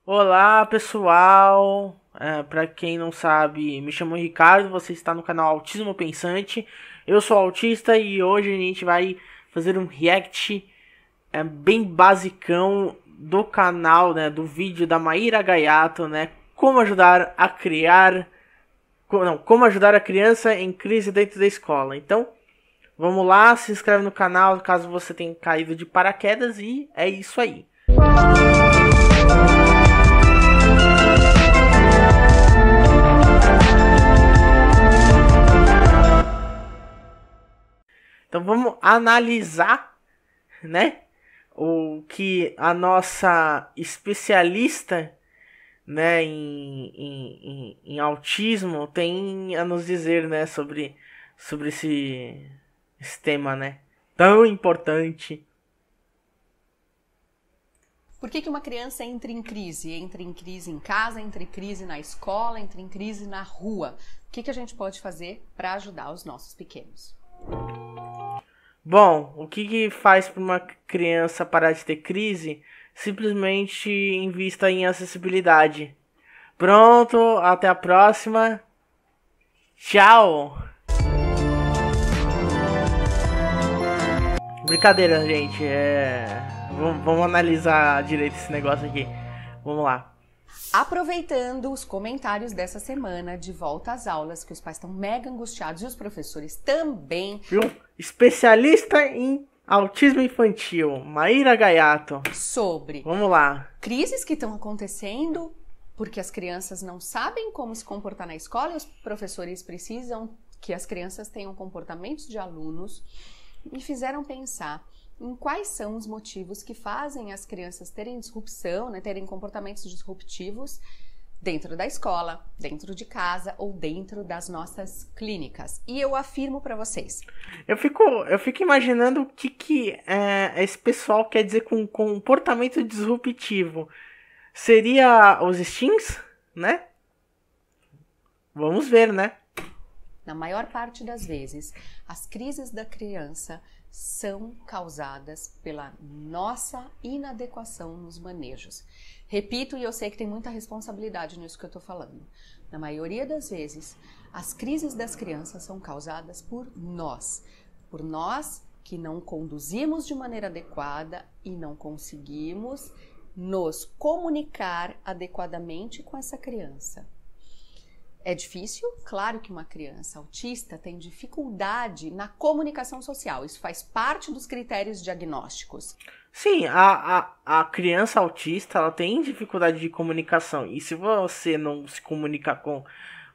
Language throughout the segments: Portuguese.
Olá, pessoal. Para quem não sabe, me chamo Ricardo. Você está no canal Autismo Pensante. Eu sou autista e hoje a gente vai fazer um react bem basicão do canal, né, do vídeo da Maíra Gaiato, né, como ajudar a criar, como ajudar a criança em crise dentro da escola. Então, vamos lá, se inscreve no canal caso você tenha caído de paraquedas e é isso aí. Então vamos analisar, né, o que a nossa especialista, né, em autismo tem a nos dizer, né, sobre esse tema, né, tão importante. Por que uma criança entra em crise? Entra em crise em casa, entra em crise na escola, entra em crise na rua. O que a gente pode fazer para ajudar os nossos pequenos? Bom, o que faz para uma criança parar de ter crise? Simplesmente invista em acessibilidade. Pronto, até a próxima. Tchau! Brincadeira, gente. Vamos analisar direito esse negócio aqui. Vamos lá. Aproveitando os comentários dessa semana de volta às aulas, que os pais estão mega angustiados e os professores também. Viu? Especialista em autismo infantil, Maíra Gaiato. Sobre Vamos lá. Crises que estão acontecendo porque as crianças não sabem como se comportar na escola e os professores precisam que as crianças tenham comportamentos de alunos. Me fizeram pensar em quais são os motivos que fazem as crianças terem disrupção, né, terem comportamentos disruptivos dentro da escola, dentro de casa ou dentro das nossas clínicas. E eu afirmo para vocês. Eu fico imaginando o que esse pessoal quer dizer com comportamento disruptivo. Seria os STEAMs, né? Vamos ver, né? Na maior parte das vezes, as crises da criança são causadas pela nossa inadequação nos manejos. Repito, e eu sei que tem muita responsabilidade nisso que eu estou falando. Na maioria das vezes, as crises das crianças são causadas por nós que não conduzimos de maneira adequada e não conseguimos nos comunicar adequadamente com essa criança. É difícil? Claro que uma criança autista tem dificuldade na comunicação social. Isso faz parte dos critérios diagnósticos. Sim, a criança autista ela tem dificuldade de comunicação. E se você não se comunicar com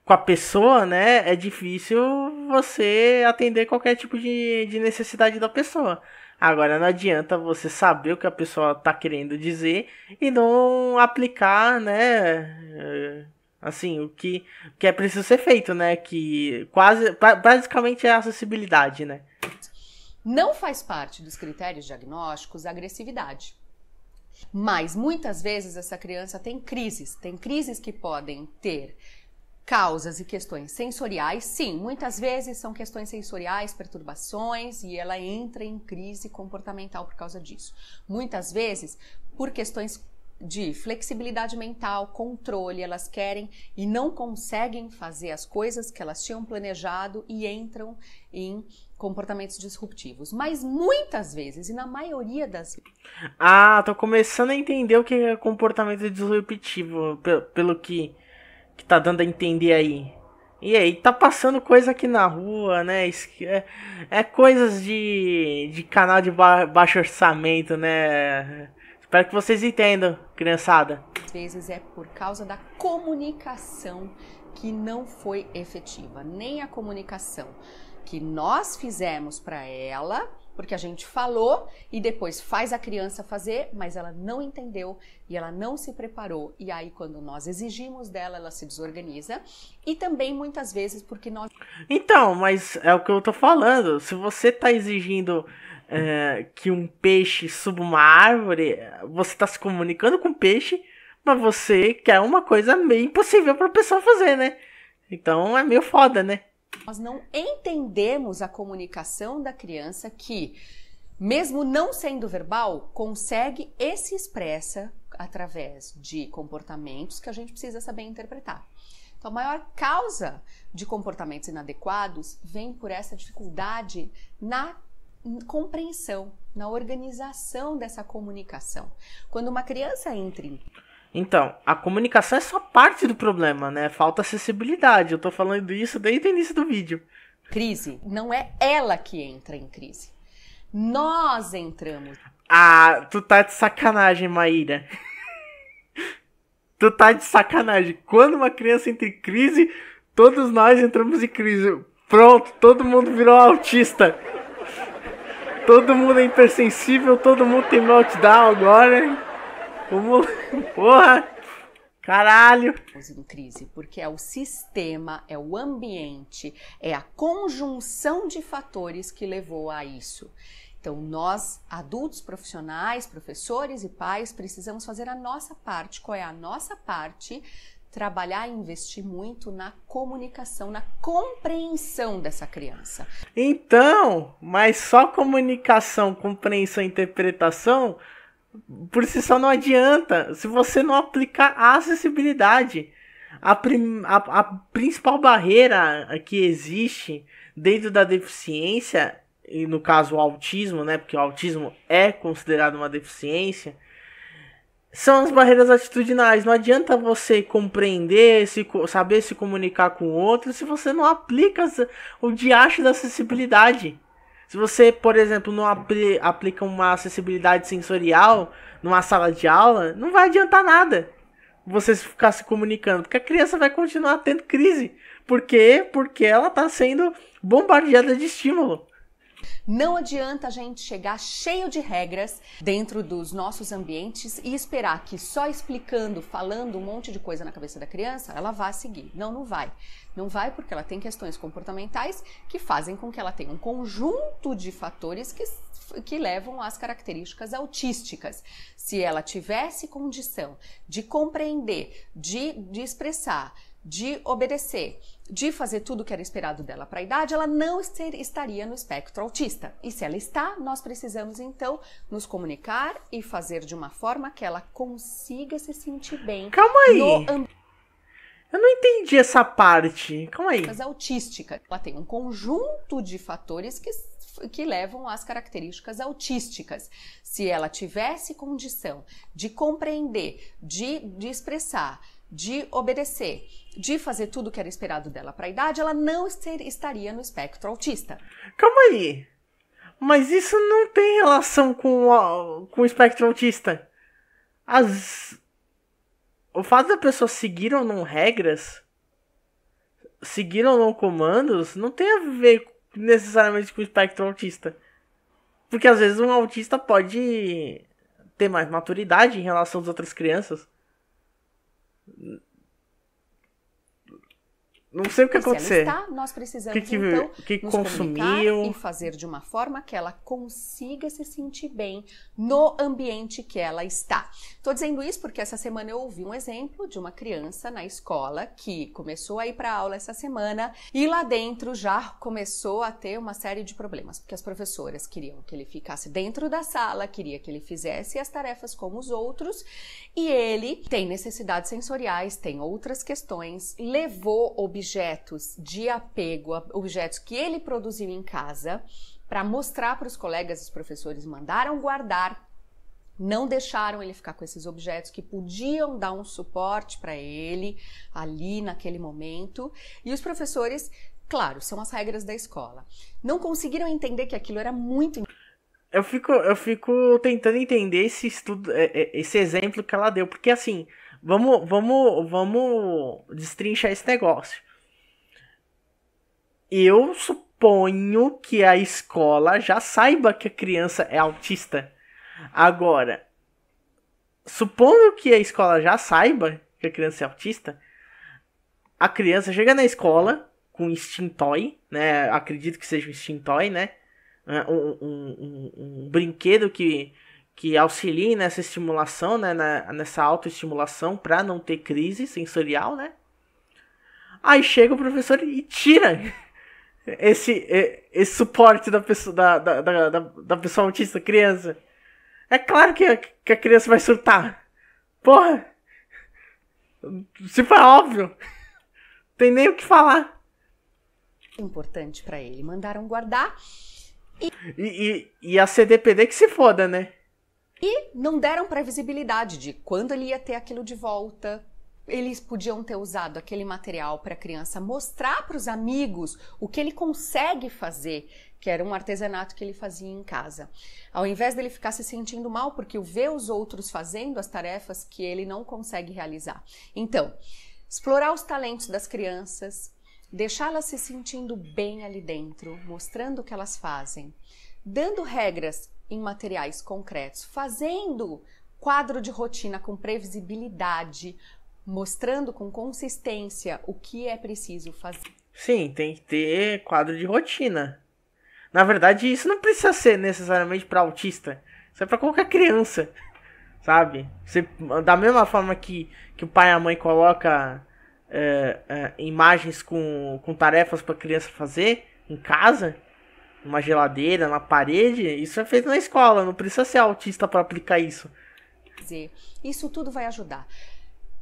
a pessoa, né, é difícil você atender qualquer tipo de necessidade da pessoa. Agora não adianta você saber o que a pessoa tá querendo dizer e não aplicar, né, assim, o que é preciso ser feito, né, que basicamente é a acessibilidade, né. Não faz parte dos critérios diagnósticos a agressividade. Mas muitas vezes essa criança tem crises que podem ter causas e questões sensoriais. Sim, muitas vezes são questões sensoriais, perturbações, e ela entra em crise comportamental por causa disso. Muitas vezes por questões de flexibilidade mental, controle, elas querem e não conseguem fazer as coisas que elas tinham planejado e entram em comportamentos disruptivos. Mas muitas vezes, e na maioria das vezes... Tô começando a entender o que é comportamento disruptivo, pelo que tá dando a entender aí. E aí, tá passando coisa aqui na rua, né? Coisas de canal de baixo orçamento, né? Espero que vocês entendam, criançada. Às vezes é por causa da comunicação que não foi efetiva, nem a comunicação que nós fizemos para ela, porque a gente falou e depois faz a criança fazer, mas ela não entendeu e ela não se preparou. E aí, quando nós exigimos dela, ela se desorganiza. E também, muitas vezes, porque nós... Então, mas é o que eu tô falando. Se você tá exigindo que um peixe suba uma árvore, você tá se comunicando com o peixe, mas você quer uma coisa meio impossível pra pessoa fazer, né? Então, é meio foda, né? Nós não entendemos a comunicação da criança que, mesmo não sendo verbal, consegue e se expressa através de comportamentos que a gente precisa saber interpretar. Então, a maior causa de comportamentos inadequados vem por essa dificuldade na compreensão, na organização dessa comunicação. Quando uma criança entra em... Então, a comunicação é só parte do problema, né? Falta acessibilidade. Eu tô falando isso desde o início do vídeo. Crise, não é ela que entra em crise. Nós entramos. Ah, tu tá de sacanagem, Maíra. Tu tá de sacanagem. Quando uma criança entra em crise, todos nós entramos em crise. Pronto, todo mundo virou autista. Todo mundo é hipersensível, todo mundo tem meltdown agora. Vamos... Porra! Caralho! Em crise, porque é o sistema, é o ambiente, é a conjunção de fatores que levou a isso. Então, nós, adultos, profissionais, professores e pais, precisamos fazer a nossa parte. Qual é a nossa parte? Trabalhar e investir muito na comunicação, na compreensão dessa criança. Então, mas só comunicação, compreensão e interpretação, por si só não adianta. Se você não aplicar a acessibilidade, a principal barreira que existe dentro da deficiência, e no caso o autismo, né, porque o autismo é considerado uma deficiência, são as barreiras atitudinais. Não adianta você compreender, saber se comunicar com o outro, se você não aplica o diacho da acessibilidade. Se você, por exemplo, não aplica uma acessibilidade sensorial numa sala de aula, não vai adiantar nada você ficar se comunicando, porque a criança vai continuar tendo crise. Por quê? Porque ela está sendo bombardeada de estímulo. Não adianta a gente chegar cheio de regras dentro dos nossos ambientes e esperar que só explicando, falando um monte de coisa na cabeça da criança, ela vá seguir. Não, não vai. Não vai porque ela tem questões comportamentais que fazem com que ela tenha um conjunto de fatores que levam às características autísticas. Se ela tivesse condição de compreender, de expressar, de obedecer, de fazer tudo o que era esperado dela para a idade, ela não estaria no espectro autista. E se ela está, nós precisamos então nos comunicar e fazer de uma forma que ela consiga se sentir bem. Calma aí. Eu não entendi essa parte. Calma aí. Mas autística, ela tem um conjunto de fatores que levam às características autísticas. Se ela tivesse condição de compreender, de expressar, de obedecer, de fazer tudo o que era esperado dela para a idade, ela não estaria no espectro autista. Calma aí. Mas isso não tem relação com o espectro autista. O fato da pessoa seguir ou não regras, seguir ou não comandos, não tem a ver necessariamente com o espectro autista. Porque às vezes um autista pode ter mais maturidade em relação às outras crianças. Não sei o que acontecer. Se ela está, nós precisamos então nos comunicar e fazer de uma forma que ela consiga se sentir bem no ambiente que ela está. Estou dizendo isso porque essa semana eu ouvi um exemplo de uma criança na escola que começou a ir para aula essa semana e lá dentro já começou a ter uma série de problemas, porque as professoras queriam que ele ficasse dentro da sala, queria que ele fizesse as tarefas como os outros e ele tem necessidades sensoriais, tem outras questões, levou objetos de apego, objetos que ele produziu em casa, para mostrar para os colegas, os professores mandaram guardar, não deixaram ele ficar com esses objetos que podiam dar um suporte para ele ali naquele momento. E os professores, claro, são as regras da escola, não conseguiram entender que aquilo era muito... Eu fico tentando entender esse estudo, esse exemplo que ela deu, porque assim, vamos destrinchar esse negócio. Eu suponho que a escola já saiba que a criança é autista. Agora, supondo que a escola já saiba que a criança é autista, a criança chega na escola com um extintoy, né? Acredito que seja um extintoy, né? Um brinquedo que auxilie nessa estimulação, né? Nessa autoestimulação para não ter crise sensorial, né? Aí chega o professor e tira esse suporte da pessoa, da pessoa autista, criança. É claro que a criança vai surtar. Porra! Se foi óbvio. Não tem nem o que falar. Importante para ele. Mandaram guardar. E a CDPD que se foda, né? E não deram previsibilidade de quando ele ia ter aquilo de volta. Eles podiam ter usado aquele material para a criança mostrar para os amigos o que ele consegue fazer, que era um artesanato que ele fazia em casa. Ao invés dele ficar se sentindo mal porque vê os outros fazendo as tarefas que ele não consegue realizar. Então, explorar os talentos das crianças, deixá-las se sentindo bem ali dentro, mostrando o que elas fazem, dando regras em materiais concretos, fazendo quadro de rotina com previsibilidade, mostrando com consistência o que é preciso fazer. Sim, tem que ter quadro de rotina. Na verdade, isso não precisa ser necessariamente para autista. Isso é para qualquer criança, sabe? Você, da mesma forma que o pai e a mãe coloca imagens com tarefas para a criança fazer em casa, numa geladeira, na parede, isso é feito na escola. Não precisa ser autista para aplicar isso. Isso tudo vai ajudar.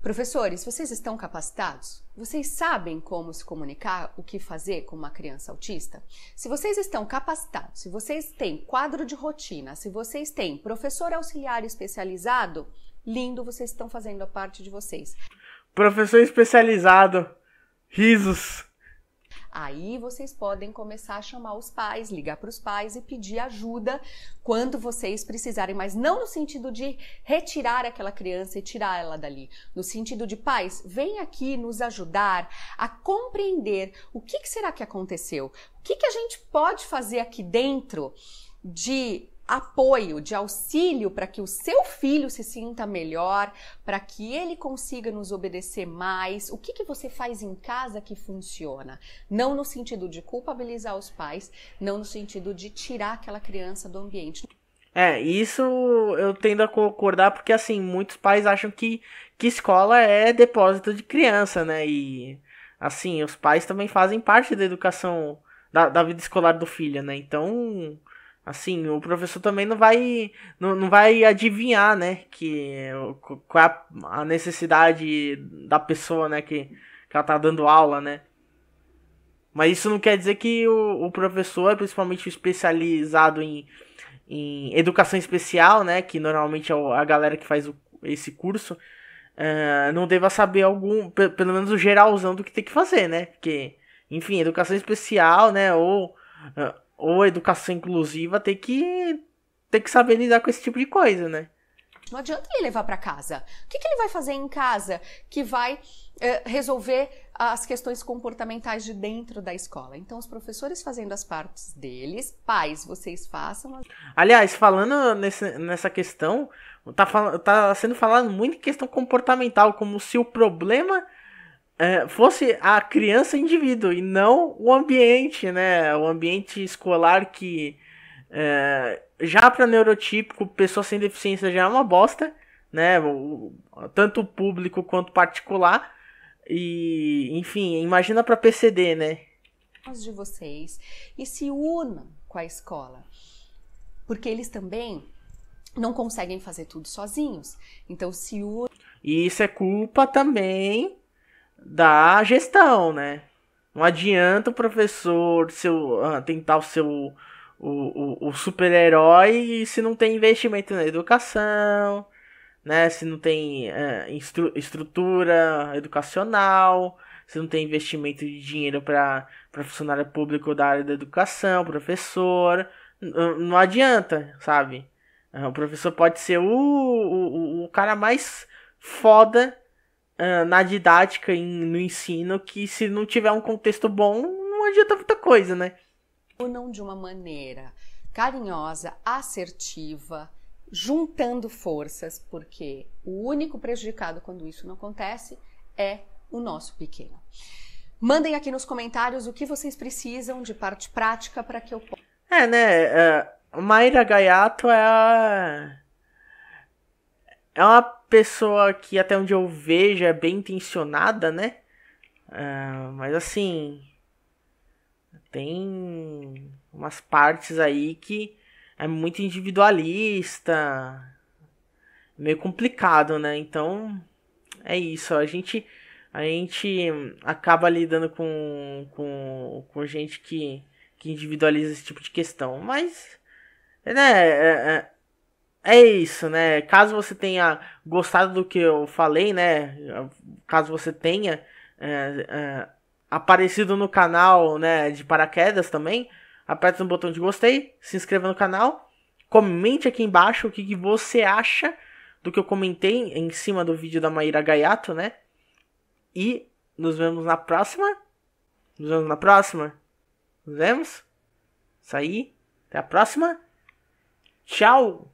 Professores, vocês estão capacitados? Vocês sabem como se comunicar, o que fazer com uma criança autista? Se vocês estão capacitados, se vocês têm quadro de rotina, se vocês têm professor auxiliar especializado, lindo, vocês estão fazendo a parte de vocês. Professor especializado, risos. Aí vocês podem começar a chamar os pais, ligar para os pais e pedir ajuda quando vocês precisarem, mas não no sentido de retirar aquela criança e tirar ela dali. No sentido de, pais, vem aqui nos ajudar a compreender o que será que aconteceu, o que a gente pode fazer aqui dentro de apoio, de auxílio para que o seu filho se sinta melhor, para que ele consiga nos obedecer mais. O que você faz em casa que funciona? Não no sentido de culpabilizar os pais, não no sentido de tirar aquela criança do ambiente. Isso eu tendo a concordar porque, assim, muitos pais acham que escola é depósito de criança, né? E, assim, os pais também fazem parte da educação, da vida escolar do filho, né? Então, assim, o professor também não vai adivinhar, né, qual é a necessidade da pessoa, né, que ela tá dando aula, né. Mas isso não quer dizer que o professor, principalmente o especializado em educação especial, né, que normalmente é a galera que faz esse curso, não deva saber pelo menos o geralzão do que tem que fazer, né, porque, enfim, educação especial, né, ou educação inclusiva tem que saber lidar com esse tipo de coisa, né? Não adianta ele levar para casa. O que ele vai fazer em casa que vai resolver as questões comportamentais de dentro da escola? Então, os professores fazendo as partes deles, pais, vocês façam. Aliás, falando nessa questão, tá sendo falado muito em questão comportamental, como se o problema fosse a criança indivíduo e não o ambiente, né? O ambiente escolar que já para neurotípico, pessoa sem deficiência já é uma bosta, né? Tanto público quanto particular. E, enfim, imagina para PCD, né? De vocês e se unam com a escola, porque eles também não conseguem fazer tudo sozinhos. Então se unam. E isso é culpa também da gestão, né? Não adianta o professor tentar o super-herói se não tem investimento na educação, né? Se não tem estrutura educacional, se não tem investimento de dinheiro para funcionário público da área da educação, professor, não adianta, sabe? O professor pode ser o cara mais foda na didática no ensino, que se não tiver um contexto bom, não adianta muita coisa, né? Unam de uma maneira carinhosa, assertiva, juntando forças, porque o único prejudicado quando isso não acontece é o nosso pequeno. Mandem aqui nos comentários o que vocês precisam de parte prática para que eu possa. Mayra Gaiato é uma pessoa que, até onde eu vejo, é bem intencionada, né? Mas assim, tem umas partes aí que é muito individualista. meio complicado, né? Então, é isso. A gente acaba lidando com gente que individualiza esse tipo de questão. Mas, né, é isso, né? Caso você tenha gostado do que eu falei, né? Caso você tenha aparecido no canal, né, de paraquedas também, aperta no botão de gostei, se inscreva no canal, comente aqui embaixo o que você acha do que eu comentei em cima do vídeo da Maíra Gaiato, né? E nos vemos na próxima. Nos vemos na próxima. Nos vemos. Isso aí. Até a próxima. Tchau.